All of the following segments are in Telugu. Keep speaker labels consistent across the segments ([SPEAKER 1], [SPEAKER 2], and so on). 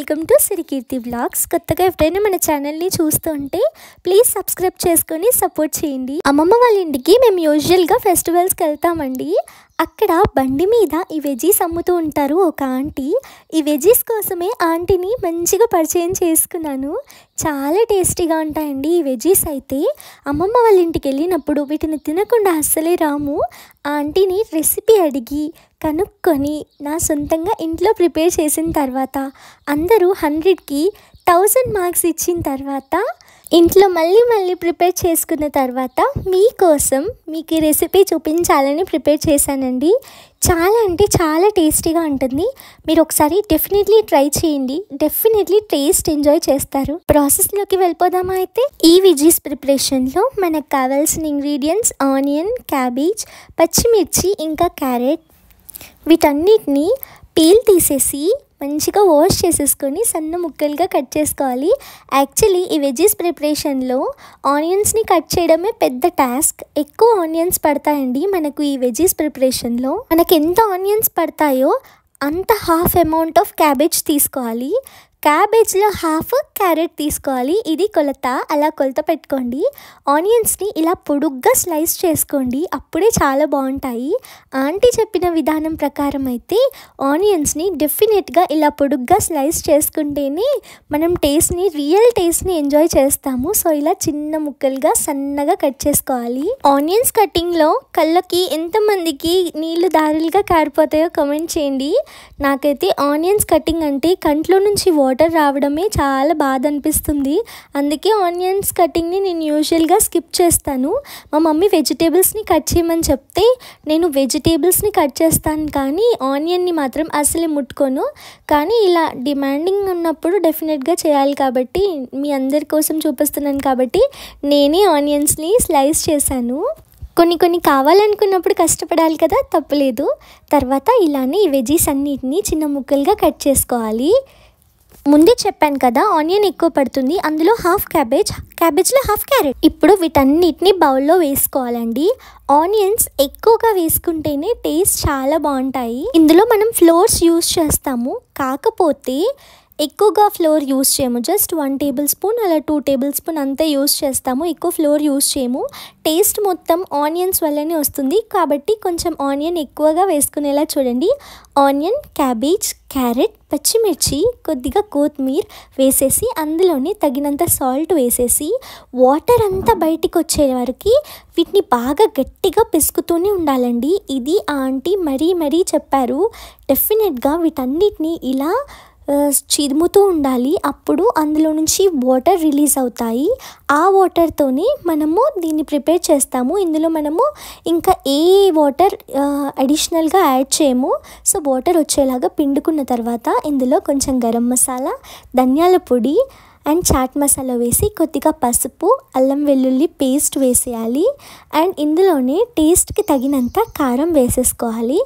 [SPEAKER 1] Welcome to సిరికీర్తి vlogs. కొత్తగా ఎప్పుడైనా మన ఛానల్ని చూస్తుంటే ప్లీజ్ సబ్స్క్రైబ్ చేసుకొని సపోర్ట్ చేయండి. అమ్మమ్మ వాళ్ళ ఇంటికి మేము యూజువల్గా ఫెస్టివల్స్కి వెళ్తామండి. అక్కడ బండి మీద ఈ వెజీస్ అమ్ముతూ ఉంటారు ఒక ఆంటీ. ఈ వెజీస్ కోసమే ఆంటీని మంచిగా పరిచయం చేసుకున్నాను. చాలా టేస్టీగా ఉంటాయండి ఈ వెజీస్ అయితే. అమ్మమ్మ వాళ్ళ ఇంటికి వెళ్ళినప్పుడు వీటిని తినకుండా అస్సలే రాము. ఆ ఆంటీని రెసిపీ అడిగి కనుక్కొని నా సొంతంగా ఇంట్లో ప్రిపేర్ చేసిన తర్వాత అందరూ 100కి 1000 మార్క్స్ ఇచ్చిన తర్వాత ఇంట్లో మళ్ళీ ప్రిపేర్ చేసుకున్న తర్వాత మీకోసం మీకు ఈ రెసిపీ చూపించాలని ప్రిపేర్ చేశానండి. చాలా అంటే చాలా టేస్టీగా ఉంటుంది. మీరు ఒకసారి డెఫినెట్లీ ట్రై చేయండి. డెఫినెట్లీ టేస్ట్ ఎంజాయ్ చేస్తారు. ప్రాసెస్లోకి వెళ్ళిపోదామా అయితే. ఈ వెజీస్ ప్రిపరేషన్లో మనకు కావాల్సిన ఇంగ్రీడియంట్స్ ఆనియన్, క్యాబేజ్, పచ్చిమిర్చి, ఇంకా క్యారెట్. వీటన్నిటిని పీల్ తీసేసి మంచిగా వాష్ చేసేసుకొని సన్న ముక్కలుగా కట్ చేసుకోవాలి. యాక్చువల్లీ ఈ వెజీస్ ప్రిపరేషన్లో ఆనియన్స్ని కట్ చేయడమే పెద్ద టాస్క్. ఎక్కువ ఆనియన్స్ పడతాయండి మనకు ఈ వెజీస్ ప్రిపరేషన్లో. మనకు ఎంత ఆనియన్స్ పడతాయో అంత హాఫ్ అమౌంట్ ఆఫ్ క్యాబేజ్ తీసుకోవాలి. క్యాబేజ్లో హాఫ్ క్యారెట్ తీసుకోవాలి. ఇది కొలత. అలా కొలత పెట్టుకోండి. ఆనియన్స్ని ఇలా పొడుగ్గా స్లైస్ చేసుకోండి. అప్పుడే చాలా బాగుంటాయి. ఆంటీ చెప్పిన విధానం ప్రకారం అయితే ఆనియన్స్ని డెఫినెట్గా ఇలా పొడుగ్గా స్లైస్ చేసుకుంటేనే మనం రియల్ టేస్ట్ని ఎంజాయ్ చేస్తాము. సో ఇలా చిన్న ముక్కలుగా సన్నగా కట్ చేసుకోవాలి. ఆనియన్స్ కటింగ్లో కళ్ళకి ఎంతమందికి నీళ్లు దారులుగా కారిపోతాయో కామెంట్ చేయండి. నాకైతే ఆనియన్స్ కటింగ్ అంటే కంట్లో నుంచి వాటర్ రావడమే చాలా బాధ అనిపిస్తుంది. అందుకే ఆనియన్స్ కటింగ్ని నేను యూజువల్గా స్కిప్ చేస్తాను. మా మమ్మీ వెజిటేబుల్స్ని కట్ చేయమని చెప్తే నేను వెజిటేబుల్స్ని కట్ చేస్తాను, కానీ ఆనియన్ని మాత్రం అసలు ముట్టుకోను. కానీ ఇలా డిమాండింగ్ ఉన్నప్పుడు డెఫినెట్గా చేయాలి కాబట్టి, మీ అందరి కోసం చూపిస్తున్నాను కాబట్టి నేనే ఆనియన్స్ని స్లైస్ చేశాను. కొన్ని కావాలనుకున్నప్పుడు కష్టపడాలి కదా, తప్పలేదు. తర్వాత ఇలానే ఈ వెజీస్ అన్నిటిని చిన్న ముక్కలుగా కట్ చేసుకోవాలి. ముందే చెప్పాను కదా ఆనియన్ ఎక్కువ పడుతుంది, అందులో హాఫ్ క్యాబేజ్లో హాఫ్ క్యారెట్. ఇప్పుడు వీటన్నిటిని బౌల్లో వేసుకోవాలండి. ఆనియన్స్ ఎక్కువగా వేసుకుంటేనే టేస్ట్ చాలా బాగుంటాయి. ఇందులో మనం ఫ్లోర్స్ యూస్ చేస్తాము, కాకపోతే ఎక్కువగా ఫ్లోర్ యూస్ చేయము. జస్ట్ 1 టేబుల్ స్పూన్ అలా 2 టేబుల్ స్పూన్ అంతే యూస్ చేస్తాము. ఎక్కువ ఫ్లోర్ యూస్ చేయము. టేస్ట్ మొత్తం ఆనియన్స్ వల్లనే వస్తుంది కాబట్టి కొంచెం ఆనియన్ ఎక్కువగా వేసుకునేలా చూడండి. ఆనియన్, క్యాబేజ్, క్యారెట్, పచ్చిమిర్చి, కొద్దిగా కొత్తిమీర వేసేసి అందులోనే తగినంత సాల్ట్ వేసేసి వాటర్ అంతా బయటికి వచ్చే వరకు వీటిని బాగా గట్టిగా పిసుకుతూనే ఉండాలండి. ఇది ఆంటీ మరీ చెప్పారు. డెఫినెట్గా వీటన్నిటిని ఇలా చిదుముతూ ఉండాలి. అప్పుడు అందులో నుంచి వాటర్ రిలీజ్ అవుతాయి. ఆ వాటర్తోనే మనము దీన్ని ప్రిపేర్ చేస్తాము. ఇందులో మనము ఇంకా ఏ వాటర్ అడిషనల్గా యాడ్ చేయము. సో వాటర్ వచ్చేలాగా పిండుకున్న తర్వాత ఇందులో కొంచెం గరం మసాలా, ధనియాల పొడి అండ్ చాట్ మసాలా వేసి కొద్దిగా పసుపు, అల్లం వెల్లుల్లి పేస్ట్ వేసేయాలి. అండ్ ఇందులోనే టేస్ట్కి తగినంత కారం వేసేసుకోవాలి.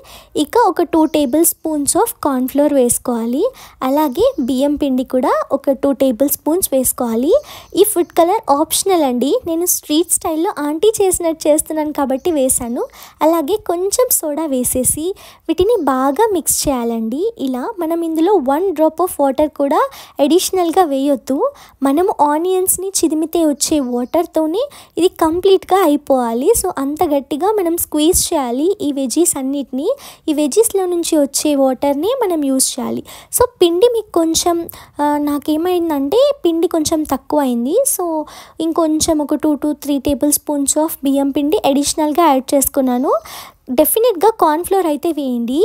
[SPEAKER 1] ఇక ఒక 2 టేబుల్ స్పూన్స్ ఆఫ్ కార్న్ఫ్లోర్ వేసుకోవాలి. అలాగే బియ్యం పిండి కూడా ఒక 2 టేబుల్ స్పూన్స్ వేసుకోవాలి. ఈ ఫుడ్ కలర్ ఆప్షనల్ అండి. నేను స్ట్రీట్ స్టైల్లో ఆంటీ చేసినట్టు చేస్తున్నాను కాబట్టి వేశాను. అలాగే కొంచెం సోడా వేసేసి వీటిని బాగా మిక్స్ చేయాలండి. ఇలా మనం ఇందులో 1 డ్రాప్ ఆఫ్ వాటర్ కూడా అడిషనల్గా వేయొద్దు. మనము ఆనియన్స్ని చిదిమితే వచ్చే వాటర్తోనే ఇది కంప్లీట్గా అయిపోవాలి. సో అంత గట్టిగా మనం స్క్వీజ్ చేయాలి ఈ వెజీస్ అన్నిటినీ. ఈ వెజీస్లో నుంచి వచ్చే వాటర్ని మనం యూజ్ చేయాలి. సో పిండి మీకు కొంచెం నాకేమైందంటే పిండి కొంచెం తక్కువ అయింది. సో ఇంకొంచెం ఒక 2 to 3 టేబుల్ స్పూన్స్ ఆఫ్ బియ్యం పిండి అడిషనల్గా యాడ్ చేసుకున్నాను. డెఫినెట్గా కార్న్ఫ్లోర్ అయితే వేయండి,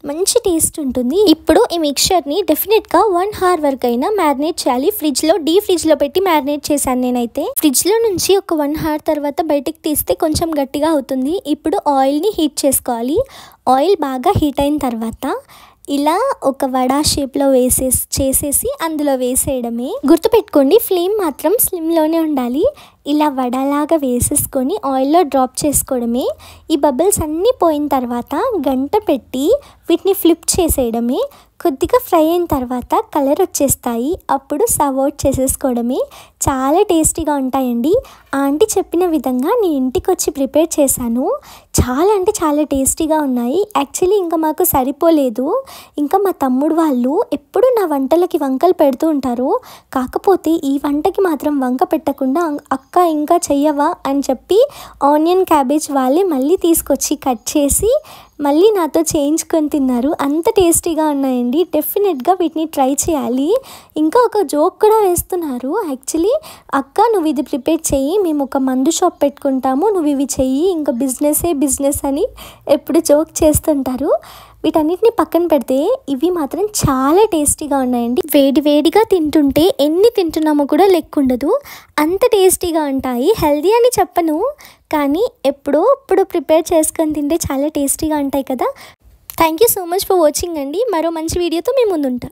[SPEAKER 1] మంచి టేస్ట్ ఉంటుంది. ఇప్పుడు ఈ మిక్చర్ని డెఫినెట్గా 1 hour వరకు అయినా మ్యారినేట్ చేయాలి. డీప్ ఫ్రిడ్జ్లో పెట్టి మ్యారినేట్ చేశాను నేనైతే. ఫ్రిడ్జ్లో నుంచి ఒక 1 hour తర్వాత బయటకు తీస్తే కొంచెం గట్టిగా అవుతుంది. ఇప్పుడు ఆయిల్ని హీట్ చేసుకోవాలి. ఆయిల్ బాగా హీట్ అయిన తర్వాత ఇలా ఒక వడా షేప్లో చేసేసి అందులో వేసేయడమే. గుర్తుపెట్టుకోండి, ఫ్లేమ్ మాత్రం స్లిమ్లోనే ఉండాలి. ఇలా వడలాగా వేసేసుకొని ఆయిల్లో డ్రాప్ చేసుకోవడమే. ఈ బబుల్స్ అన్నీ పోయిన తర్వాత గంట పెట్టి వీటిని ఫ్లిప్ చేసేయడమే. కొద్దిగా ఫ్రై అయిన తర్వాత కలర్ వచ్చేస్తాయి. అప్పుడు సర్వ్ అవుట్ చేసేసుకోవడమే. చాలా టేస్టీగా ఉంటాయండి. ఆంటీ చెప్పిన విధంగా నేను ఇంటికి వచ్చి ప్రిపేర్ చేశాను. చాలా అంటే చాలా టేస్టీగా ఉన్నాయి. యాక్చువల్లీ ఇంకా మాకు సరిపోలేదు. ఇంకా మా తమ్ముడు వాళ్ళు ఎప్పుడు నా వంటలకి వంకలు పెడుతూ ఉంటారు. కాకపోతే ఈ వంటకి మాత్రం వంక పెట్టకుండా అక్క ఇంకా చెయ్యవా అని చెప్పి ఆనియన్ క్యాబేజ్ వాళ్ళే మళ్ళీ తీసుకొచ్చి కట్ చేసి మళ్ళీ నాతో చేయించుకొని తిన్నారు. అంత టేస్టీగా ఉన్నాయండి. డెఫినెట్గా వీటిని ట్రై చేయాలి. ఇంకా ఒక జోక్ కూడా వేస్తున్నారు. యాక్చువల్లీ అక్క నువ్వు ఇది ప్రిపేర్ చెయ్యి, మేము ఒక మందు షాప్ పెట్టుకుంటాము, నువ్వు ఇవి చెయ్యి, ఇంకా బిజినెస్ అని ఎప్పుడు జోక్ చేస్తుంటారు. వీటన్నిటిని పక్కన పెడితే ఇవి మాత్రం చాలా టేస్టీగా ఉన్నాయండి. వేడిగా తింటుంటే ఎన్ని తింటున్నామో కూడా లెక్కుండదు, అంత టేస్టీగా ఉంటాయి. హెల్దీ అని చెప్పను, కానీ ఎప్పుడో ఇప్పుడు ప్రిపేర్ చేసుకొని తింటే చాలా టేస్టీగా ఉంటాయి కదా. Thank you so much for watching అండి. మరో మంచి వీడియోతో మేము ముందుంటాం.